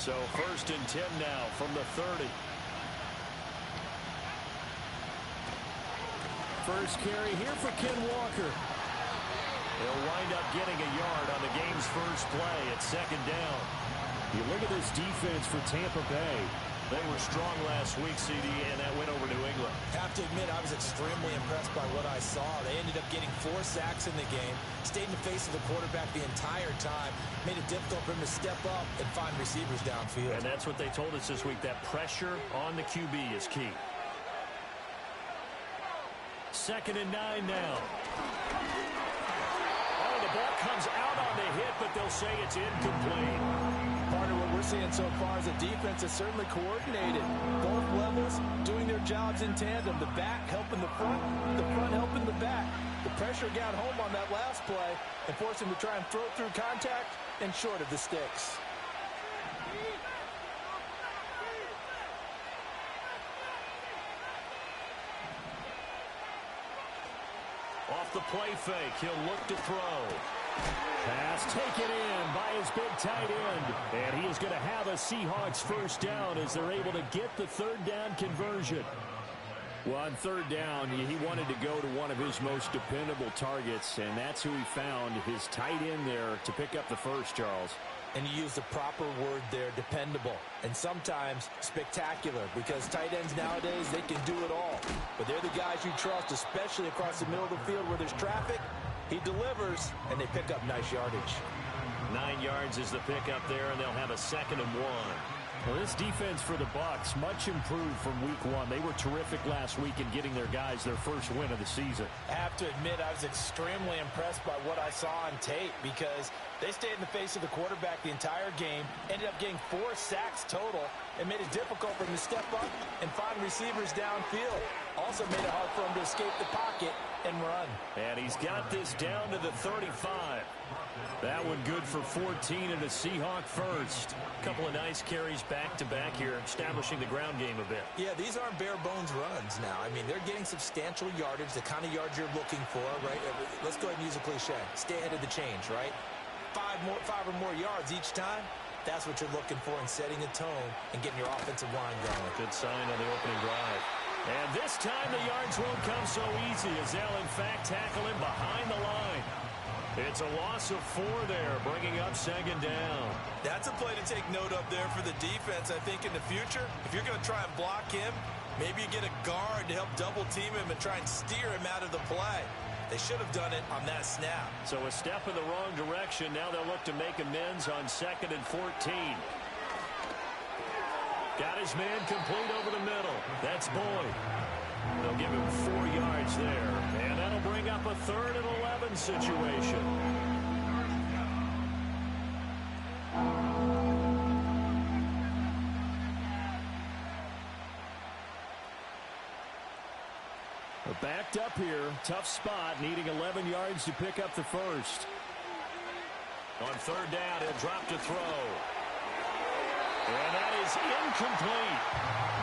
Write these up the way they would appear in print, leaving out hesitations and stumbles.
So 1st and 10 now from the 30. First carry here for Ken Walker. He'll wind up getting a yard on the game's first play at 2nd down. You look at this defense for Tampa Bay. They were strong last week, CD, and that went over New England. Have to admit, I was extremely impressed by what I saw. They ended up getting 4 sacks in the game, stayed in the face of the quarterback the entire time, made it difficult for him to step up and find receivers downfield. And that's what they told us this week, that pressure on the QB is key. 2nd and 9 now. Oh, the ball comes out on the hit, but they'll say it's incomplete. Part of what we're seeing so far is the defense is certainly coordinated. Both levels doing their jobs in tandem. The back helping the front helping the back. The pressure got home on that last play and forced him to try and throw through contact and short of the sticks. Off the play fake, he'll look to throw. Pass taken in by his big tight end. And he is going to have a Seahawks first down as they're able to get the 3rd down conversion. Well, on 3rd down, he wanted to go to one of his most dependable targets, and that's who he found, his tight end there, to pick up the first, Charles. And you use the proper word there, dependable. And sometimes spectacular, because tight ends nowadays, they can do it all. But they're the guys you trust, especially across the middle of the field where there's traffic. He delivers, and they pick up nice yardage. 9 yards is the pickup there, and they'll have a 2nd and 1. Well, this defense for the Bucs, much improved from week 1. They were terrific last week in getting their guys their first win of the season. I have to admit, I was extremely impressed by what I saw on tape because they stayed in the face of the quarterback the entire game, ended up getting 4 sacks total, and made it difficult for him to step up and find receivers downfield. Also made it hard for him to escape the pocket and run. And he's got this down to the 35. That one good for 14 and a Seahawk first. A couple of nice carries back-to-back here, establishing the ground game a bit. Yeah, these aren't bare-bones runs now. I mean, they're getting substantial yardage, the kind of yards you're looking for, right? Let's go ahead and use a cliche. Stay ahead of the change, right? 5 or more yards each time. That's what you're looking for in setting a tone and getting your offensive line going. Good sign on the opening drive. And this time the yards won't come so easy as they'll, in fact, tackle him behind the line. It's a loss of 4 there, bringing up 2nd down. That's a play to take note of there for the defense, I think, in the future. If you're going to try and block him, maybe you get a guard to help double-team him and try and steer him out of the play. They should have done it on that snap. So a step in the wrong direction. Now they'll look to make amends on 2nd and 14. Got his man complete over the middle. That's Boyd. They'll give him 4 yards there. And that'll bring up a 3rd and 11 situation. They're backed up here. Tough spot, needing 11 yards to pick up the first. On 3rd down, he'll drop to throw. And that is incomplete.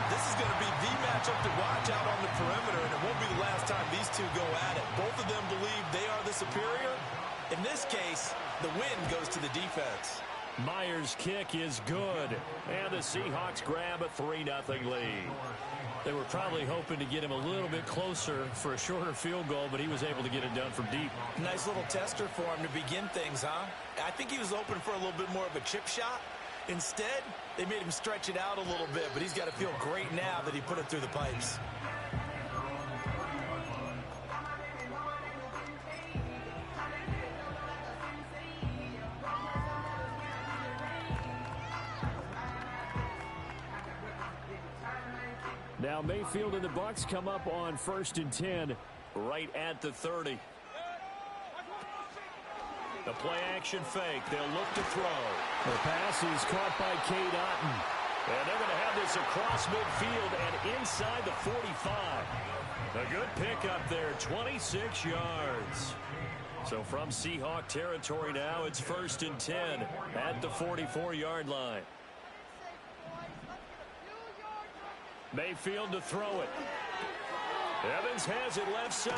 This is going to be the matchup to watch out on the perimeter, and it won't be the last time these two go at it. Both of them believe they are the superior. In this case, the win goes to the defense. Myers' kick is good, and the Seahawks grab a 3-0 lead. They were probably hoping to get him a little bit closer for a shorter field goal, but he was able to get it done from deep. Nice little tester for him to begin things, huh? I think he was open for a little bit more of a chip shot. Instead, they made him stretch it out a little bit, but he's got to feel great now that he put it through the pipes. Now Mayfield and the Bucs come up on 1st and 10 right at the 30. The play-action fake. They'll look to throw. The pass is caught by Cade Otton. And they're going to have this across midfield and inside the 45. A good pickup there, 26 yards. So from Seahawk territory now, it's 1st and 10 at the 44-yard line. Mayfield to throw it. Evans has it left side.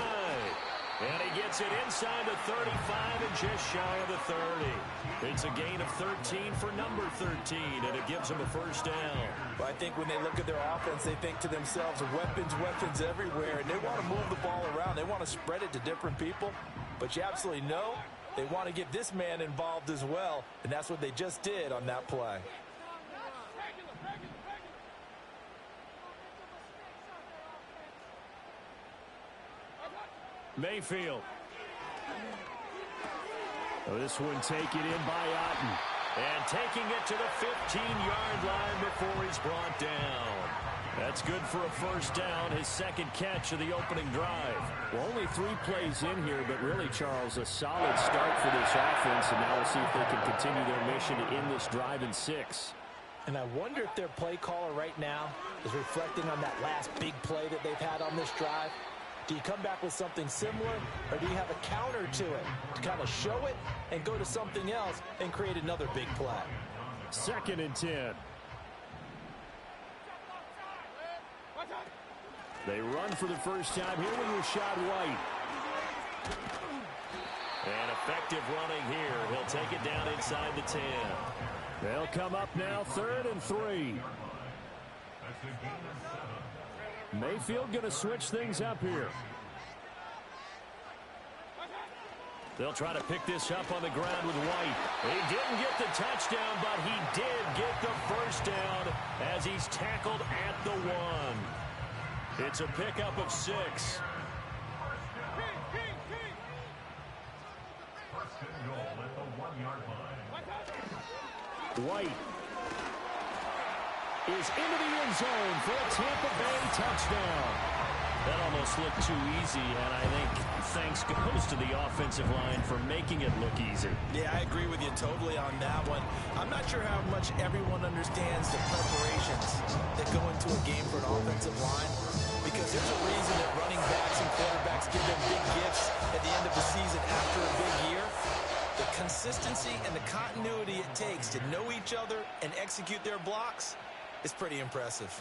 And he gets it inside the 35 and just shy of the 30. It's a gain of 13 for number 13, and it gives him a first down. Well, I think when they look at their offense, they think to themselves, weapons everywhere, and they want to move the ball around. They want to spread it to different people, but you absolutely know they want to get this man involved as well, and that's what they just did on that play. Mayfield. Oh, this one taken in by Otten. And taking it to the 15-yard line before he's brought down. That's good for a first down, his second catch of the opening drive. Well, only 3 plays in here, but really, Charles, a solid start for this offense, and now we'll see if they can continue their mission to end this drive in 6. And I wonder if their play caller right now is reflecting on that last big play that they've had on this drive. Do you come back with something similar, or do you have a counter to it to kind of show it and go to something else and create another big play? 2nd and 10. They run for the first time here with Rachaad White. And effective running here. He'll take it down inside the 10. They'll come up now 3rd and 3. Mayfield going to switch things up here. They'll try to pick this up on the ground with White. He didn't get the touchdown, but he did get the first down as he's tackled at the 1. It's a pickup of 6. White is into the end zone for a Tampa Bay touchdown. That almost looked too easy, and I think thanks goes to the offensive line for making it look easy. Yeah, I agree with you totally on that one. I'm not sure how much everyone understands the preparations that go into a game for an offensive line, because there's a reason that running backs and quarterbacks give them big gifts at the end of the season after a big year. The consistency and the continuity it takes to know each other and execute their blocks is pretty impressive.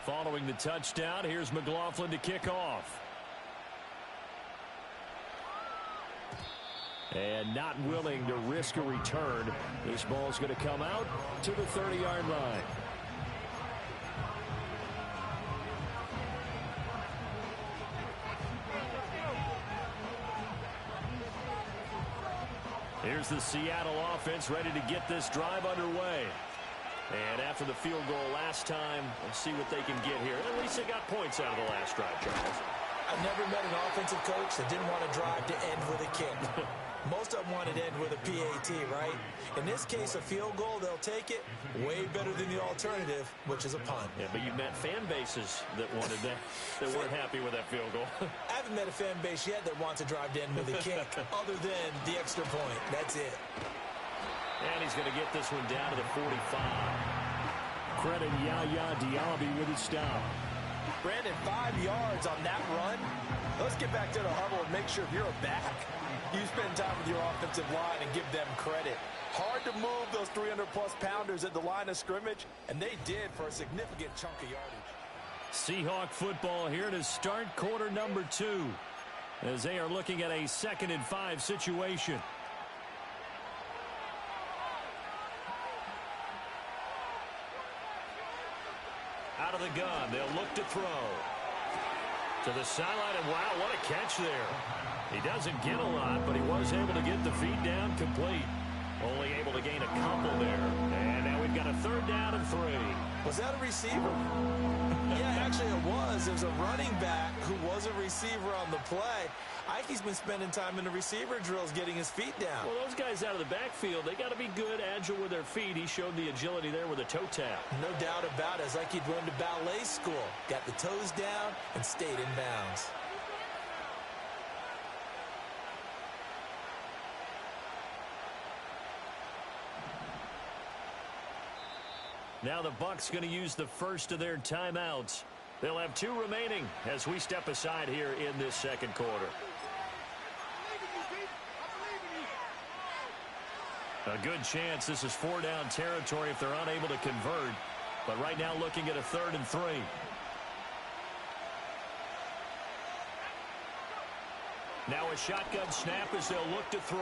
Following the touchdown, here's McLaughlin to kick off. And not willing to risk a return. This ball's going to come out to the 30-yard line. Here's the Seattle offense ready to get this drive underway. And after the field goal last time, let's see what they can get here. At least they got points out of the last drive, Charles. I've never met an offensive coach that didn't want to drive to end with a kick. Most of them wanted to end with a PAT, right? In this case, a field goal, they'll take it. Way better than the alternative, which is a punt. Yeah, but you've met fan bases that wanted that, that weren't happy with that field goal. I haven't met a fan base yet that wants to drive to end with a kick, other than the extra point. That's it. And he's going to get this one down to the 45. Credit Yaya Diaby with his stop. Brandon, 5 yards on that run. Let's get back to the huddle and make sure if you're a back, you spend time with your offensive line and give them credit. Hard to move those 300-plus pounders at the line of scrimmage, and they did for a significant chunk of yardage. Seahawk football here to start quarter number 2 as they are looking at a 2nd and 5 situation. Out of the gun, they'll look to throw. To the sideline, and wow, what a catch there. He doesn't get a lot, but he was able to get the feet down complete. Only able to gain a couple there. And now we've got a 3rd down and 3. Was that a receiver? Yeah, actually it was. There's a running back who was a receiver on the play. I think he's been spending time in the receiver drills getting his feet down. Well, those guys out of the backfield, they got to be good, agile with their feet. He showed the agility there with a toe tap. No doubt about it. It's like he'd run to ballet school. Got the toes down and stayed in bounds. Now the Bucs going to use the first of their timeouts. They'll have 2 remaining as we step aside here in this 2nd quarter. A good chance this is 4-down territory if they're unable to convert. But right now looking at a 3rd and 3. Now a shotgun snap as they'll look to throw.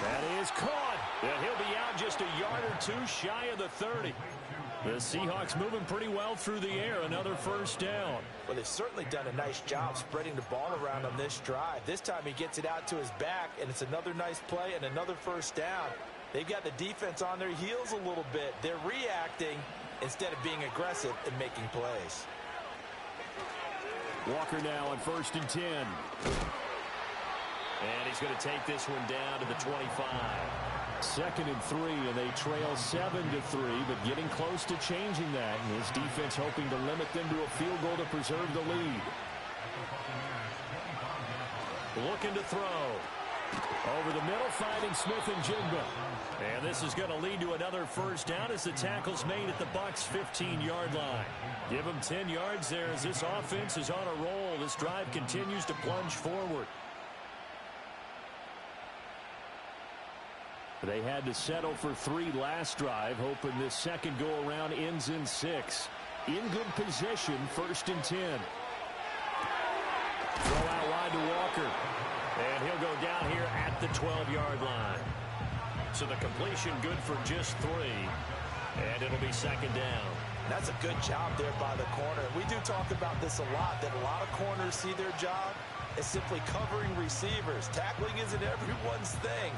That is caught. And he'll be out just a yard or two shy of the 30. The Seahawks moving pretty well through the air. Another first down. Well, they've certainly done a nice job spreading the ball around on this drive. This time he gets it out to his back, and it's another nice play and another first down. They've got the defense on their heels a little bit. They're reacting instead of being aggressive and making plays. Walker now on 1st and 10. And he's going to take this one down to the 25. 2nd and 3, and they trail 7-3, but getting close to changing that. And his defense hoping to limit them to a field goal to preserve the lead. Looking to throw. Over the middle, finding Smith and Jigba. And this is going to lead to another first down as the tackle's made at the Bucs' 15-yard line. Give them 10 yards there as this offense is on a roll. This drive continues to plunge forward. They had to settle for 3 last drive, hoping this second go-around ends in 6. In good position, 1st and 10. Throw out wide to Walker. And he'll go down here at the 12-yard line. So the completion good for just 3. And it'll be 2nd down. That's a good job there by the corner. We do talk about this a lot, that a lot of corners see their job as simply covering receivers. Tackling isn't everyone's thing.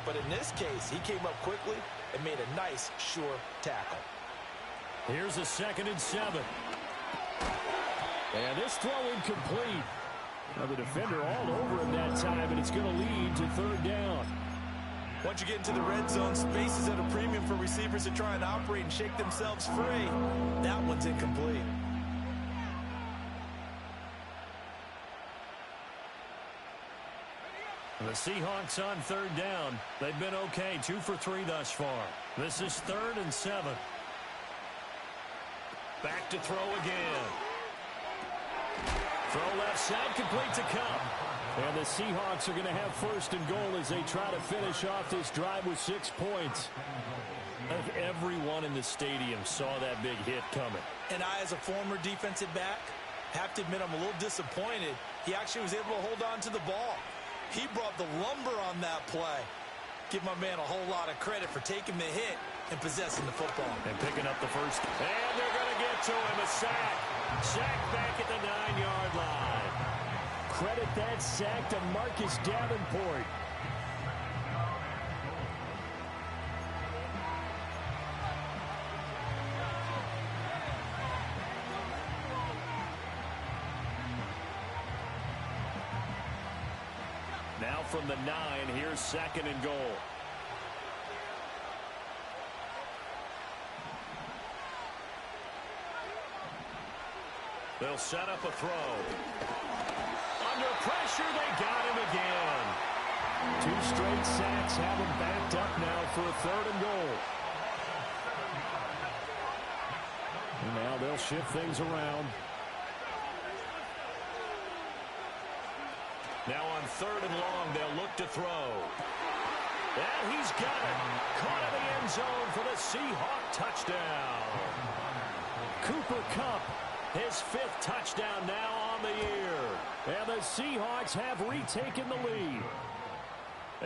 But in this case, he came up quickly and made a nice, sure tackle. Here's a 2nd and 7. And this throw incomplete. Now the defender all over him that time, and it's going to lead to 3rd down. Once you get into the red zone, space is at a premium for receivers to try and operate and shake themselves free. That one's incomplete. The Seahawks on 3rd down. They've been okay, 2 for 3 thus far. This is 3rd and 7. Back to throw again. Throw left side, complete to Kupp. And the Seahawks are going to have 1st and goal as they try to finish off this drive with 6 points. I think everyone in the stadium saw that big hit coming. And I, as a former defensive back, have to admit I'm a little disappointed. He actually was able to hold on to the ball. He brought the lumber on that play. Give my man a whole lot of credit for taking the hit and possessing the football. And picking up the first. And they're going to get to him. A sack. Sack back at the 9-yard line. Credit that sack to Marcus Davenport. Now from the 9, here's 2nd and goal. They'll set up a throw. Under pressure, they got him again. 2 straight sacks have him backed up now for a 3rd and goal. And now they'll shift things around. Now on 3rd and long, they'll look to throw. And he's got it. Caught in the end zone for the Seahawk touchdown. Cooper Kupp, his 5th touchdown now on the year. And the Seahawks have retaken the lead.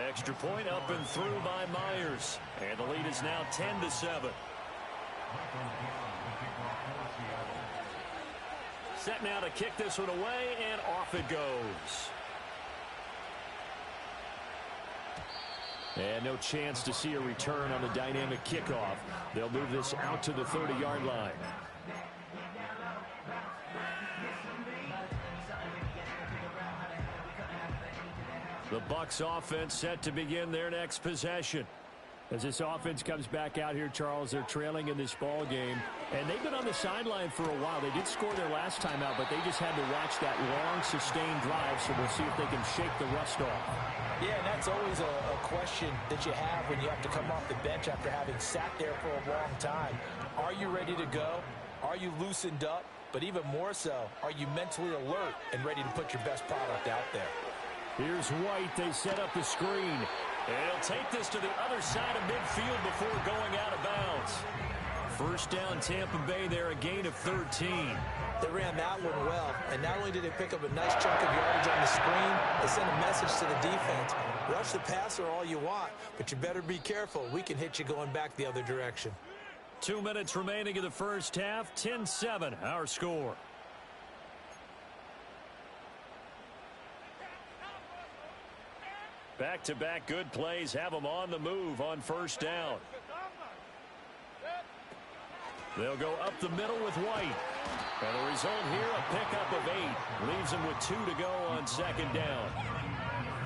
Extra point up and through by Myers. And the lead is now 10-7. Set now to kick this one away, and off it goes. And no chance to see a return on the dynamic kickoff. They'll move this out to the 30-yard line. The Bucs offense set to begin their next possession. As this offense comes back out here, Charles, they're trailing in this ball game. And they've been on the sideline for a while. They did score their last time out, but they just had to watch that long, sustained drive. So we'll see if they can shake the rust off. Yeah, and that's always a question that you have when you have to come off the bench after having sat there for a long time. Are you ready to go? Are you loosened up? But even more so, are you mentally alert and ready to put your best product out there? Here's White. They set up the screen. And he'll take this to the other side of midfield before going out of bounds. First down Tampa Bay there, a gain of 13. They ran that one well, and not only did they pick up a nice chunk of yardage on the screen, they sent a message to the defense. Rush the passer all you want, but you better be careful. We can hit you going back the other direction. 2 minutes remaining in the first half. 10-7 our score. Back-to-back good plays have them on the move on first down. They'll go up the middle with White. And the result here, a pickup of 8. Leaves them with 2 to go on second down.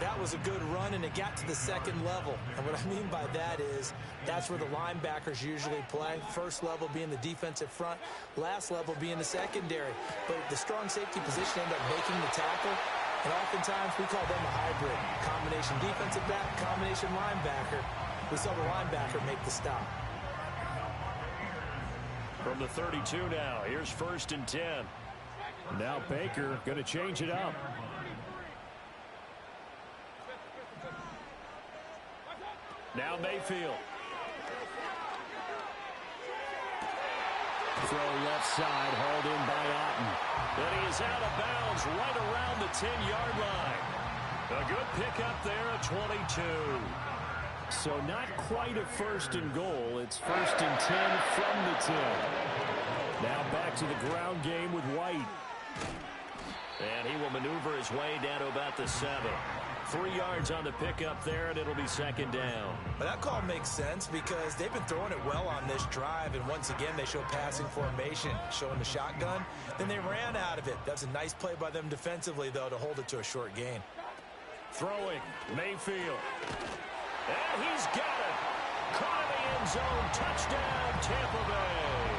That was a good run, and it got to the second level. And what I mean by that is that's where the linebackers usually play. First level being the defensive front, last level being the secondary. But the strong safety position ended up making the tackle. And oftentimes we call them a hybrid. Combination defensive back, combination linebacker. We saw the linebacker make the stop. From the 32 now, here's 1st and 10. Now Baker going to change it up. Now Mayfield. Throw left side, hauled in by Otten. And he is out of bounds right around the 10-yard line. A good pickup there at 22. So not quite a 1st and goal. It's 1st and 10 from the 10. Now back to the ground game with White. And he will maneuver his way down to about the 7. 3 yards on the pickup there, and it'll be second down. But that call makes sense because they've been throwing it well on this drive, and once again they show passing formation, showing the shotgun. Then they ran out of it. That's a nice play by them defensively, though, to hold it to a short gain. Throwing, Mayfield. And he's got it. Caught in the end zone. Touchdown, Tampa Bay.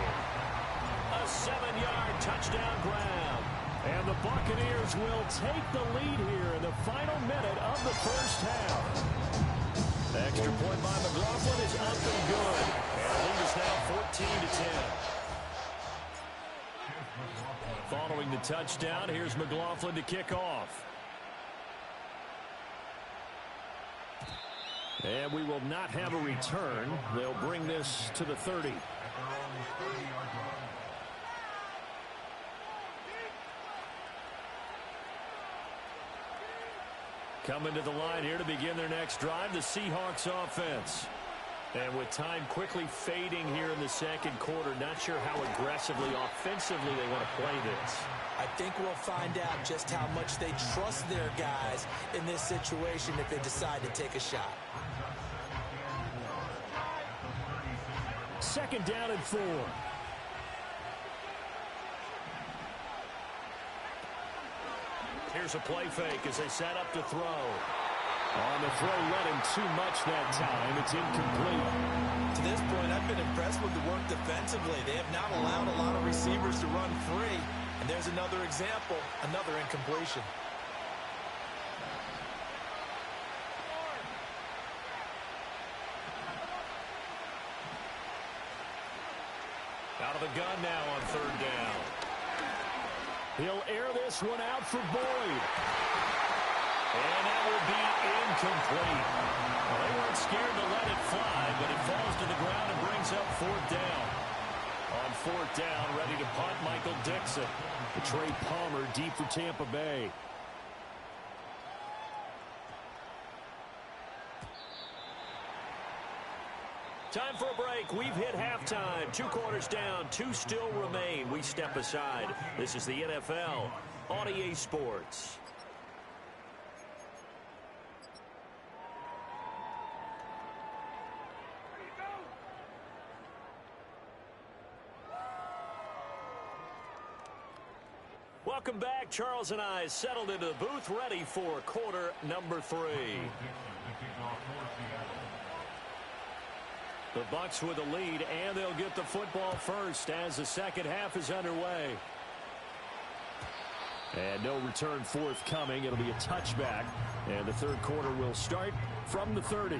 A 7-yard touchdown grab. And the Buccaneers will take the lead here in the final minute of the first half. The extra point by McLaughlin is up and good. And the lead is now 14-10. Following the touchdown, here's McLaughlin to kick off. And we will not have a return. They'll bring this to the 30. Coming to the line here to begin their next drive, the Seahawks offense. And with time quickly fading here in the second quarter, not sure how aggressively, offensively they want to play this. I think we'll find out just how much they trust their guys in this situation if they decide to take a shot. Second down and 4. Here's a play fake as they set up to throw. On the throw, led him too much that time. It's incomplete. To this point, I've been impressed with the work defensively. They have not allowed a lot of receivers to run free. And there's another example, another incompletion. Out of the gun now on third down. He'll air this one out for Boyd. And that will be incomplete. Well, they weren't scared to let it fly, but it falls to the ground and brings up 4th down. On 4th down, ready to punt, Michael Dixon. Trey Palmer deep for Tampa Bay. Time for a break. We've hit halftime. 2 quarters down. 2 still remain. We step aside. This is the NFL on EA Sports. Welcome back. Charles and I settled into the booth ready for quarter number 3. The Bucs with the lead, and they'll get the football first as the second half is underway. And no return forthcoming. It'll be a touchback, and the third quarter will start from the 30.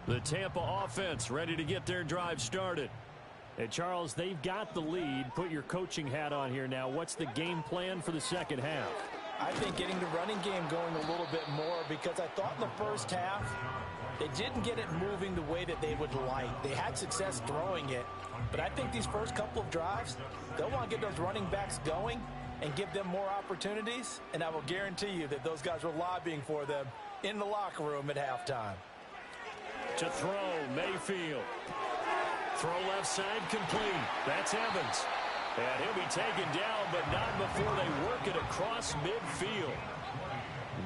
The Tampa offense ready to get their drive started. And Charles, they've got the lead. Put your coaching hat on here now. What's the game plan for the second half? I think getting the running game going a little bit more, because I thought in the first half they didn't get it moving the way that they would like. They had success throwing it, but I think these first couple of drives, they'll want to get those running backs going and give them more opportunities, and I will guarantee you that those guys were lobbying for them in the locker room at halftime. To throw, Mayfield. Throw left side complete. That's Evans. And he'll be taken down, but not before they work it across midfield.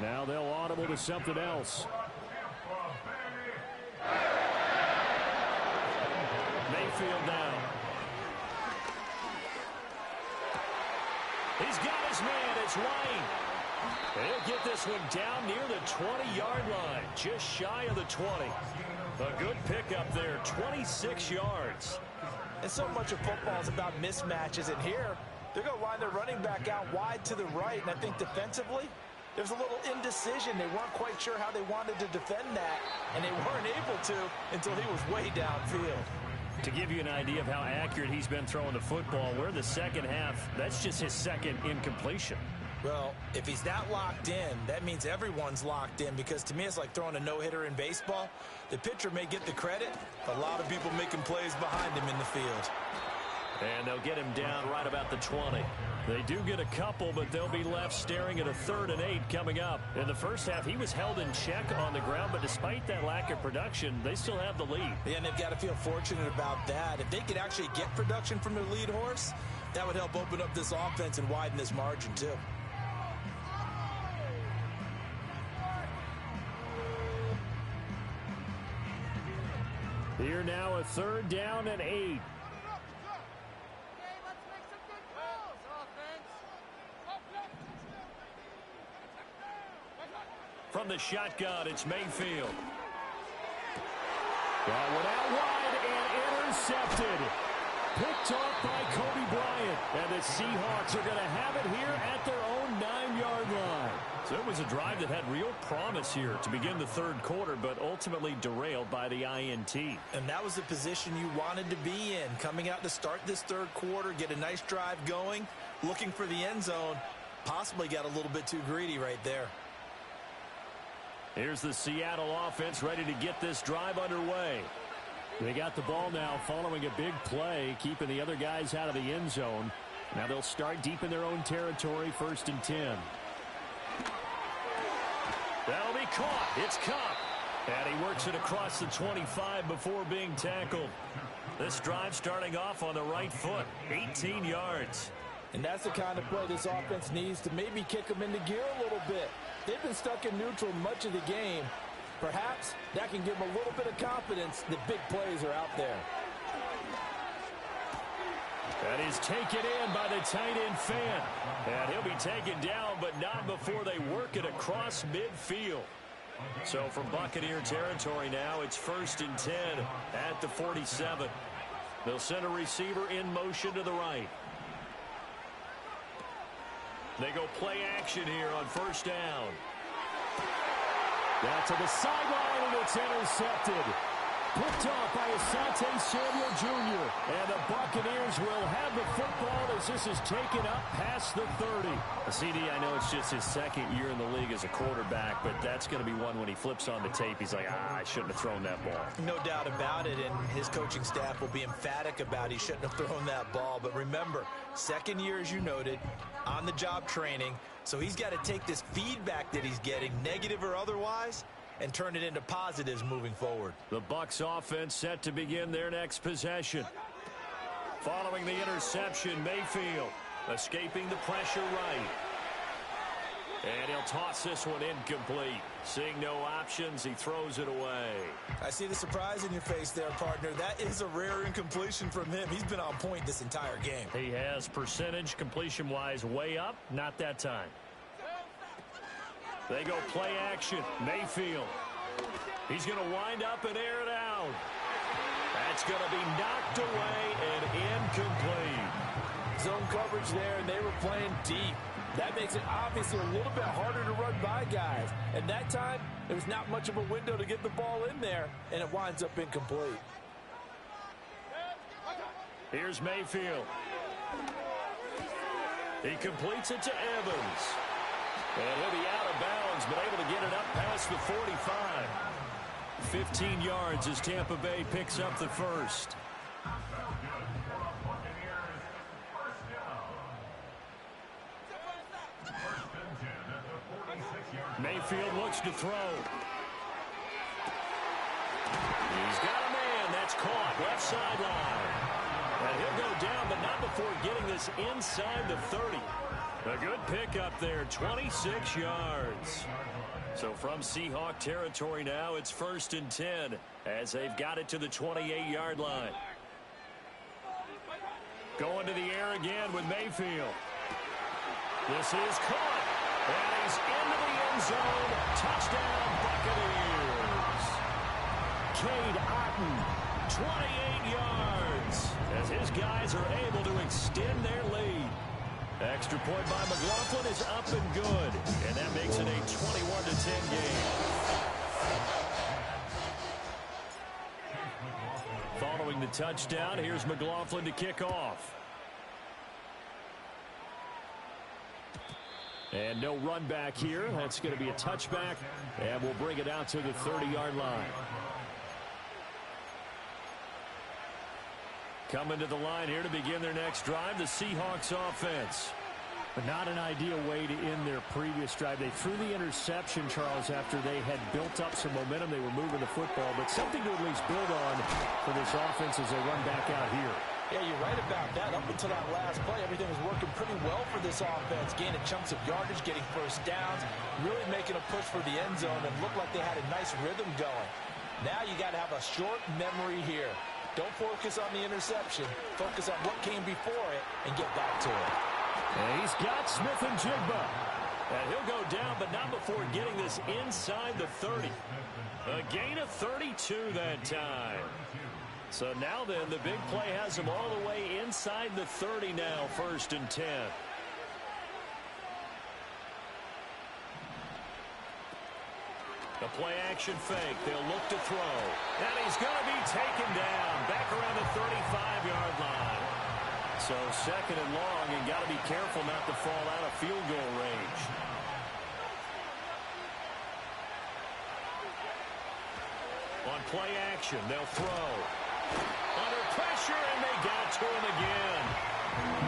Now they'll audible to something else. Mayfield now. He's got his man. It's Wayne. He'll get this one down near the 20-yard line, just shy of the 20. A good pickup there, 26 yards. And so much of football is about mismatches, and here they're going to line their running back out wide to the right, and I think defensively there's a little indecision. They weren't quite sure how they wanted to defend that, and they weren't able to until he was way downfield. To give you an idea of how accurate he's been throwing the football, we're in the second half. That's just his second incompletion. Well, if he's that locked in, that means everyone's locked in, because to me it's like throwing a no-hitter in baseball. The pitcher may get the credit, but a lot of people making plays behind him in the field. And they'll get him down right about the 20. They do get a couple, but they'll be left staring at a 3rd and 8 coming up. In the first half, he was held in check on the ground, but despite that lack of production, they still have the lead. Yeah, and they've got to feel fortunate about that. If they could actually get production from their lead horse, that would help open up this offense and widen this margin too. Here now, a 3rd down and 8. From the shotgun, it's Mayfield. That one out wide and intercepted. Picked off by Kobe Bryant. And the Seahawks are going to have it here at their own 9-yard line. So it was a drive that had real promise here to begin the 3rd quarter, but ultimately derailed by the INT. And that was the position you wanted to be in. Coming out to start this 3rd quarter, get a nice drive going, looking for the end zone. Possibly got a little bit too greedy right there. Here's the Seattle offense ready to get this drive underway. They got the ball now following a big play, keeping the other guys out of the end zone. Now they'll start deep in their own territory, 1st and 10. That'll be caught. It's Kupp. And he works it across the 25 before being tackled. This drive starting off on the right foot, 18 yards. And that's the kind of play this offense needs to maybe kick them into gear a little bit. They've been stuck in neutral much of the game. Perhaps that can give them a little bit of confidence that big plays are out there. That is taken in by the tight end Fant. And he'll be taken down, but not before they work it across midfield. So from Buccaneer territory now, it's 1st and 10 at the 47. They'll send a receiver in motion to the right. They go play action here on 1st down. Down to the sideline, and it's intercepted. Picked off by Asante Samuel Jr. And the Buccaneers will have the football as this is taken up past the 30. CD, I know it's just his 2nd year in the league as a quarterback, but that's going to be one when he flips on the tape. He's like, I shouldn't have thrown that ball. No doubt about it, and his coaching staff will be emphatic about he shouldn't have thrown that ball. But remember, 2nd year, as you noted, on-the-job training. So he's got to take this feedback that he's getting, negative or otherwise, and turn it into positives moving forward. The Bucs offense set to begin their next possession. Following the interception, Mayfield escaping the pressure right. And he'll toss this one incomplete. Seeing no options, he throws it away. I see the surprise in your face there, partner. That is a rare incompletion from him. He's been on point this entire game. He has percentage completion-wise way up, not that time. They go play action. Mayfield. He's going to wind up and air it out. That's going to be knocked away and incomplete. Zone coverage there, and they were playing deep. That makes it obviously a little bit harder to run by guys. And that time, there was not much of a window to get the ball in there, and it winds up incomplete. Here's Mayfield. He completes it to Evans. And he'll be out of bounds, but able to get it up past the 45. 15 yards as Tampa Bay picks up the first. Mayfield looks to throw. He's got a man. That's caught. Left sideline. And he'll go down, but not before getting this inside the 30. A good pickup there, 26 yards. So from Seahawk territory now, it's 1st and 10 as they've got it to the 28-yard line. Going to the air again with Mayfield. This is caught. And he's into the end zone. Touchdown, Buccaneers. Cade Otton, 28 yards, as his guys are able to extend their lead. Extra point by McLaughlin is up and good, and that makes it a 21-10 game. Following the touchdown, here's McLaughlin to kick off. And no run back here. That's going to be a touchback, and we'll bring it out to the 30-yard line. Coming to the line here to begin their next drive, the Seahawks offense. But not an ideal way to end their previous drive. They threw the interception, Charles, after they had built up some momentum. They were moving the football, but something to at least build on for this offense as they run back out here. Yeah, you're right about that. Up until that last play, everything was working pretty well for this offense, gaining chunks of yardage, getting first downs, really making a push for the end zone, and looked like they had a nice rhythm going. Now you got to have a short memory here. Don't focus on the interception. Focus on what came before it and get back to it. And he's got Smith and Jigba. And he'll go down, but not before getting this inside the 30. A gain of 32 that time. So now then, the big play has him all the way inside the 30 now, 1st and 10. The play action fake. They'll look to throw. And he's going to be taken down back around the 35-yard line. So 2nd and long, and got to be careful not to fall out of field goal range. On play action, they'll throw. Under pressure, and they got to him again.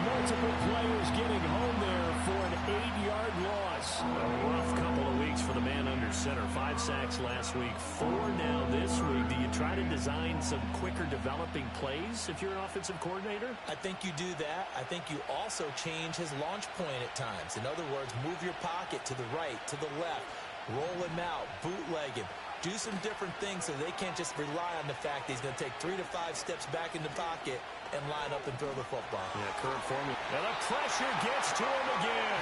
Multiple players getting home there for an 8-yard loss. A rough couple of weeks for the man under center. 5 sacks last week, 4 now this week. Do you try to design some quicker developing plays if you're an offensive coordinator? I think you do that. I think you also change his launch point at times. In other words, move your pocket to the right, to the left, roll him out, bootleg him. Do some different things so they can't just rely on the fact that he's going to take 3 to 5 steps back in the pocket and line up and throw the football. Yeah, current formula. And the pressure gets to him again.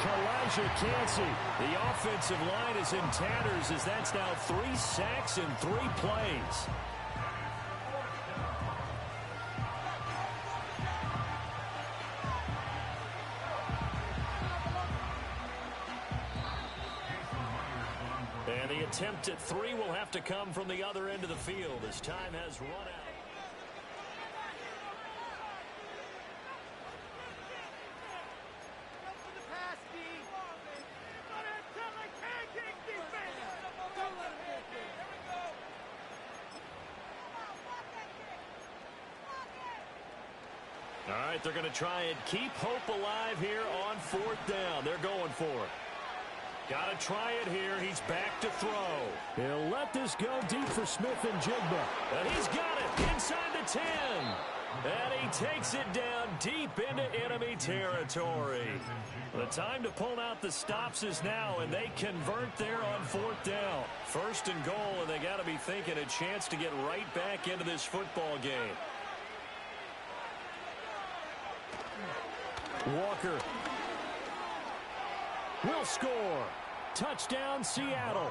Kalijah Kancey. The offensive line is in tatters as that's now 3 sacks in 3 plays. And the attempt at 3 will have to come from the other end of the field as time has run out. All right, they're going to try and keep hope alive here on 4th down. They're going for it. Got to try it here. He's back to throw. He'll let this go deep for Smith and Jigba. And he's got it inside the 10. And he takes it down deep into enemy territory. The time to pull out the stops is now, and they convert there on 4th down. 1st and goal, and they got to be thinking a chance to get right back into this football game. Walker will score. Touchdown, Seattle.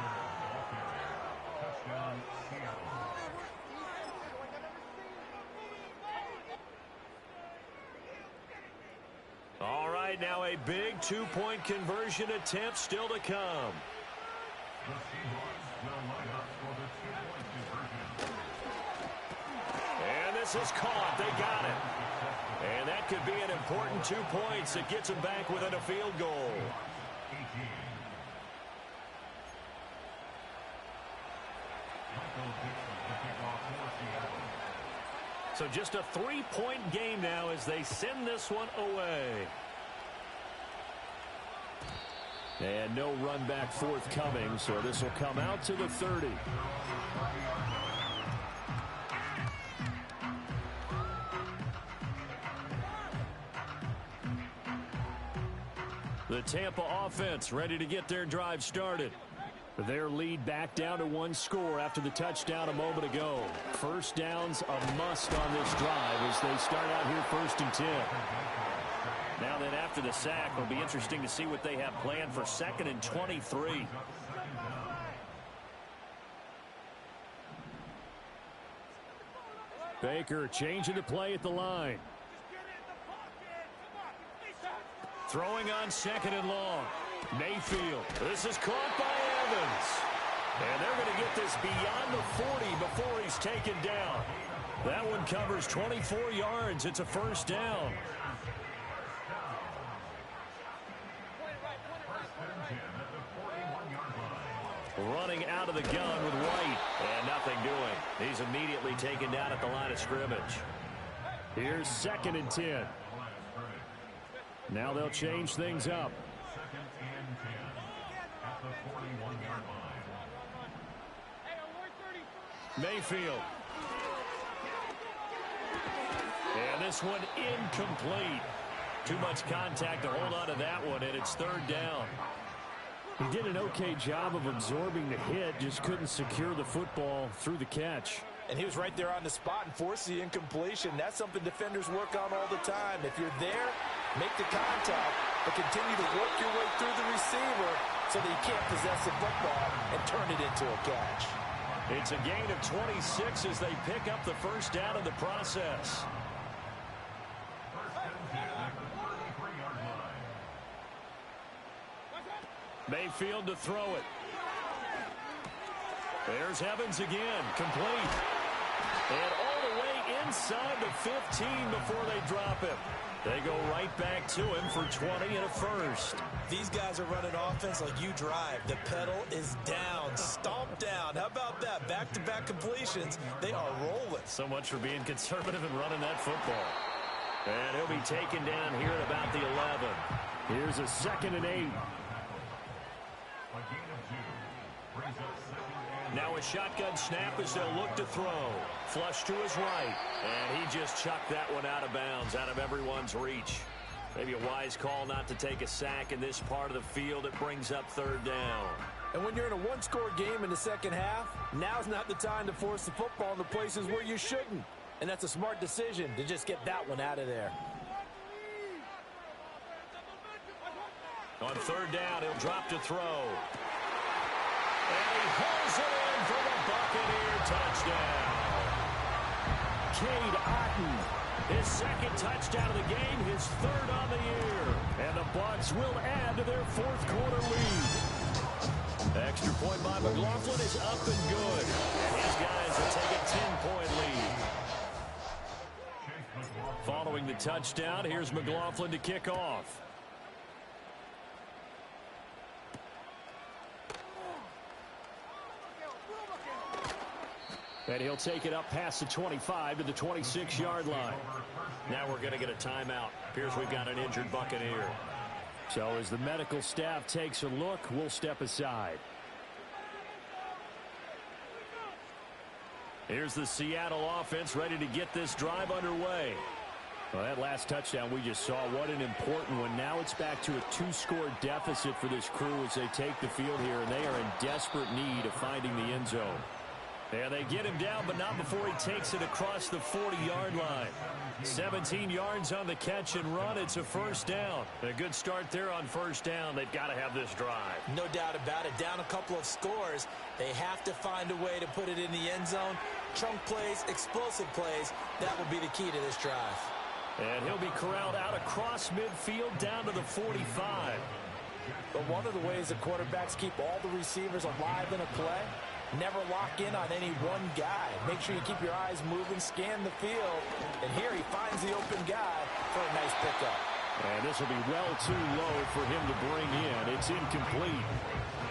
All right, now a big 2-point conversion attempt still to come. And this is caught. They got it. And that could be an important 2 points. It gets them back within a field goal. So just a 3-point game now as they send this one away. And no run back forthcoming, so this will come out to the 30. The Tampa offense ready to get their drive started. Their lead back down to 1 score after the touchdown a moment ago. First down's a must on this drive as they start out here 1st and 10. Now then, after the sack, it'll be interesting to see what they have planned for 2nd and 23. Baker changing the play at the line. Throwing on 2nd and long. Mayfield. This is caught by Evans. And they're going to get this beyond the 40 before he's taken down. That one covers 24 yards. It's a first down. Running out of the gun with White. And nothing doing. He's immediately taken down at the line of scrimmage. Here's 2nd and 10. Now they'll change things up. 2nd and 10 at the 41-yard line. Mayfield. And this one incomplete. Too much contact to hold on to that one, and it's 3rd down. He did an okay job of absorbing the hit, just couldn't secure the football through the catch. And he was right there on the spot and forced the incompletion. That's something defenders work on all the time. If you're there, make the contact, but continue to work your way through the receiver so that you can't possess the football and turn it into a catch. It's a gain of 26 as they pick up the first down in the process. Mayfield to throw it. There's Evans again, complete. And all the way inside the 15 before they drop him. They go right back to him for 20 and a first. These guys are running offense like you drive. The pedal is down, stomp down. How about that? Back-to-back completions. They are rolling. So much for being conservative and running that football. And he'll be taken down here at about the 11. Here's a 2nd and 8. Now a shotgun snap as they'll look to throw. Flush to his right. And he just chucked that one out of bounds, out of everyone's reach. Maybe a wise call not to take a sack in this part of the field. It brings up 3rd down. And when you're in a one-score game in the second half, now's not the time to force the football in the places where you shouldn't. And that's a smart decision to just get that one out of there. On 3rd down, he'll drop to throw. And he pulls it in for the Buccaneer touchdown. Cade Otton, his 2nd touchdown of the game, his 3rd on the year. And the Bucs will add to their 4th quarter lead. Extra point by McLaughlin is up and good. And his guys will take a 10-point lead. Following the touchdown, here's McLaughlin to kick off. And he'll take it up past the 25 to the 26-yard line. Now we're going to get a timeout. Appears we've got an injured Buccaneer. So as the medical staff takes a look, we'll step aside. Here's the Seattle offense ready to get this drive underway. Well, that last touchdown we just saw, what an important one. Now it's back to a 2-score deficit for this crew as they take the field here, and they are in desperate need of finding the end zone. And they get him down, but not before he takes it across the 40-yard line. 17 yards on the catch and run. It's a first down. A good start there on first down. They've got to have this drive. No doubt about it. Down a couple of scores. They have to find a way to put it in the end zone. Chunk plays, explosive plays. That will be the key to this drive. And he'll be corralled out across midfield down to the 45. But one of the ways the quarterbacks keep all the receivers alive in a play, never lock in on any one guy. Make sure you keep your eyes moving, scan the field. And here he finds the open guy for a nice pickup. And this will be well too low for him to bring in. It's incomplete.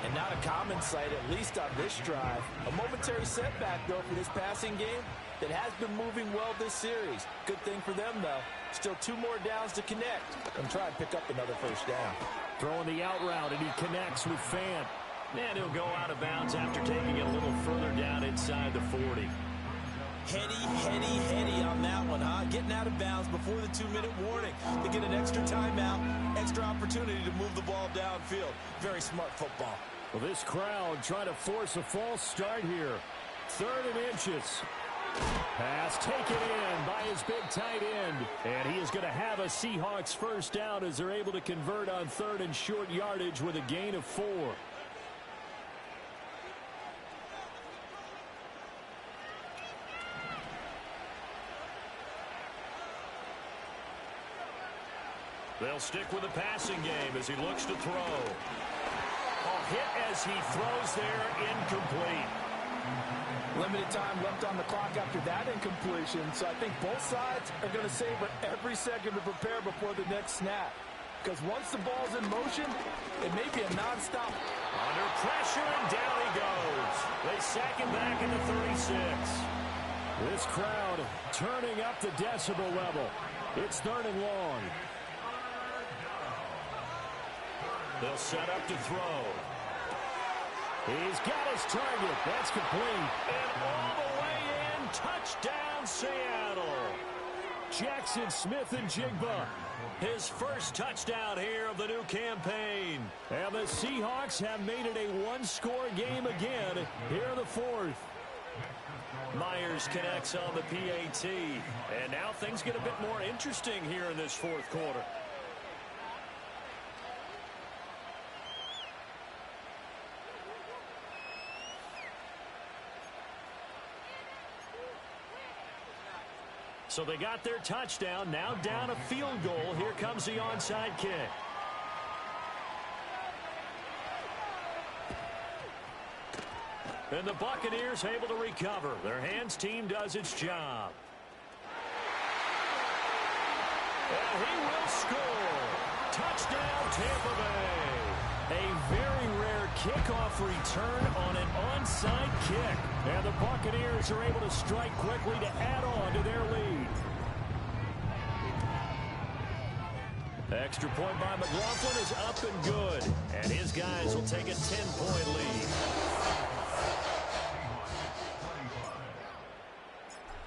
And not a common sight, at least on this drive. A momentary setback, though, for this passing game that has been moving well this series. Good thing for them, though. Still 2 more downs to connect and try and pick up another first down. Throwing the out route, and he connects with Fant. And he'll go out of bounds after taking it a little further down inside the 40. Heady on that one, huh? Getting out of bounds before the 2-minute warning to get an extra timeout, extra opportunity to move the ball downfield. Very smart football. Well, this crowd trying to force a false start here. 3rd and inches. Pass taken in by his big tight end. And he is going to have a Seahawks first down as they're able to convert on 3rd and short yardage with a gain of 4. They'll stick with the passing game as he looks to throw. Hit as he throws there, incomplete. Limited time left on the clock after that incompletion, so I think both sides are going to savor every second to prepare before the next snap. Because once the ball's in motion, it may be a nonstop. Under pressure, and down he goes. They sack him back at the 36. This crowd turning up the decibel level. It's 3rd and long. They'll set up to throw. He's got his target. That's complete. And all the way in, touchdown Seattle. Jackson Smith-Njigba, his first touchdown here of the new campaign. And the Seahawks have made it a 1-score game again here in the 4th. Myers connects on the PAT. And now things get a bit more interesting here in this 4th quarter. So they got their touchdown, now down a field goal. Here comes the onside kick. And the Buccaneers able to recover. Their hands team does its job. And he will score. Touchdown, Tampa Bay. A very rare kickoff return on an onside kick. And the Buccaneers are able to strike quickly to add on to their lead. Extra point by McLaughlin is up and good. And his guys will take a 10-point lead.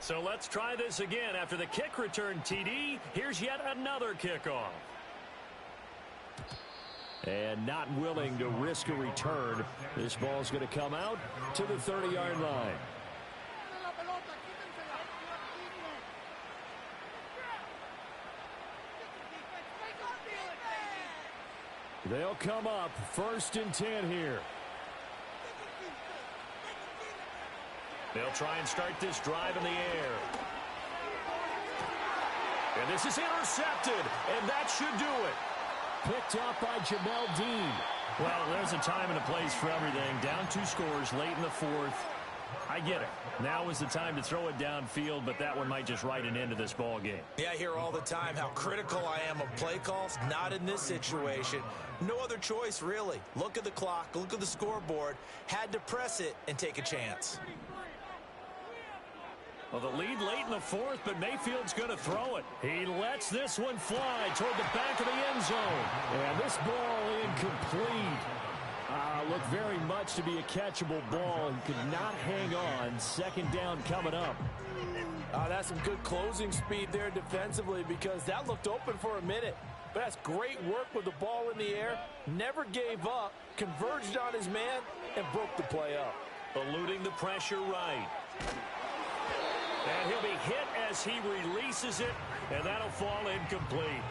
So let's try this again. After the kick return TD, here's yet another kickoff. And not willing to risk a return. This ball's going to come out to the 30-yard line. They'll come up 1st and 10 here. They'll try and start this drive in the air. And this is intercepted, and that should do it. Picked up by Jamel Dean. Well, there's a time and a place for everything. Down 2 scores late in the 4th. I get it. Now is the time to throw it downfield, but that one might just write an end to this ball game. Yeah, I hear all the time how critical I am of play calls. Not in this situation. No other choice, really. Look at the clock. Look at the scoreboard. Had to press it and take a chance. Well, the lead late in the 4th, but Mayfield's going to throw it. He lets this one fly toward the back of the end zone. And this ball incomplete. Looked very much to be a catchable ball. He could not hang on. 2nd down coming up. That's some good closing speed there defensively because that looked open for a minute. But that's great work with the ball in the air. Never gave up, converged on his man, and broke the play up. Eluding the pressure right. And he'll be hit as he releases it, and that'll fall incomplete.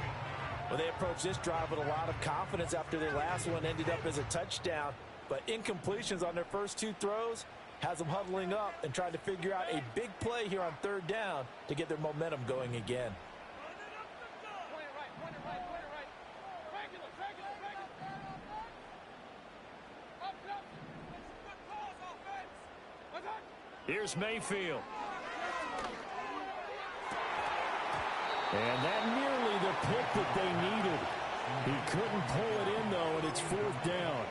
Well, they approached this drive with a lot of confidence after their last one ended up as a touchdown. But incompletions on their first 2 throws has them huddling up and trying to figure out a big play here on 3rd down to get their momentum going again. Here's Mayfield. And that nearly the pick that they needed. He couldn't pull it in, though, and it's 4th down.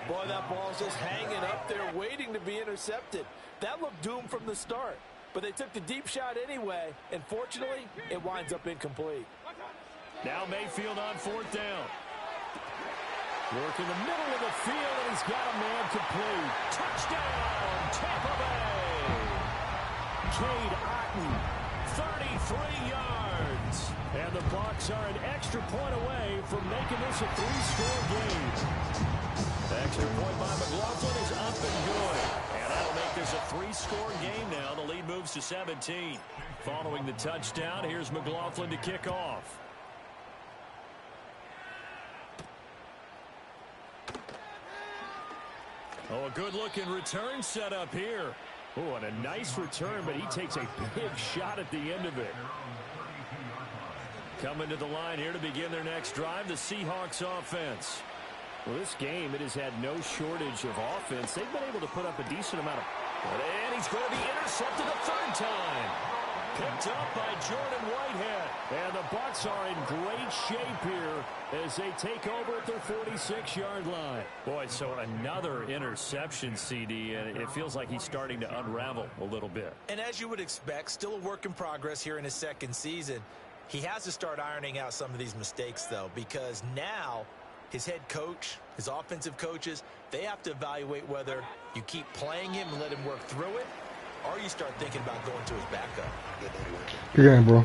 Boy, that ball's just hanging up there waiting to be intercepted. That looked doomed from the start. But they took the deep shot anyway, and fortunately, it winds up incomplete. Now Mayfield on 4th down. Work in the middle of the field, and he's got a man complete. Touchdown, Tampa Bay! Cade Otton, 33 yards. And the Bucs are an extra point away from making this a 3-score game. The extra point by McLaughlin is up and good. And that'll make this a 3-score game now. The lead moves to 17. Following the touchdown, here's McLaughlin to kick off. Oh, a good-looking return set up here. Oh, and a nice return, but he takes a big shot at the end of it. Coming to the line here to begin their next drive, the Seahawks offense. Well, this game, it has had no shortage of offense. They've been able to put up a decent amount of... And he's going to be intercepted a 3rd time. Picked up by Jordan Whitehead. And the Bucs are in great shape here as they take over at their 46-yard line. Boy, so another interception, CD, and it feels like he's starting to unravel a little bit. And as you would expect, still a work in progress here in his 2nd season. He has to start ironing out some of these mistakes, though, because now his head coach, his offensive coaches, they have to evaluate whether you keep playing him and let him work through it, or you start thinking about going to his backup. Good game, bro.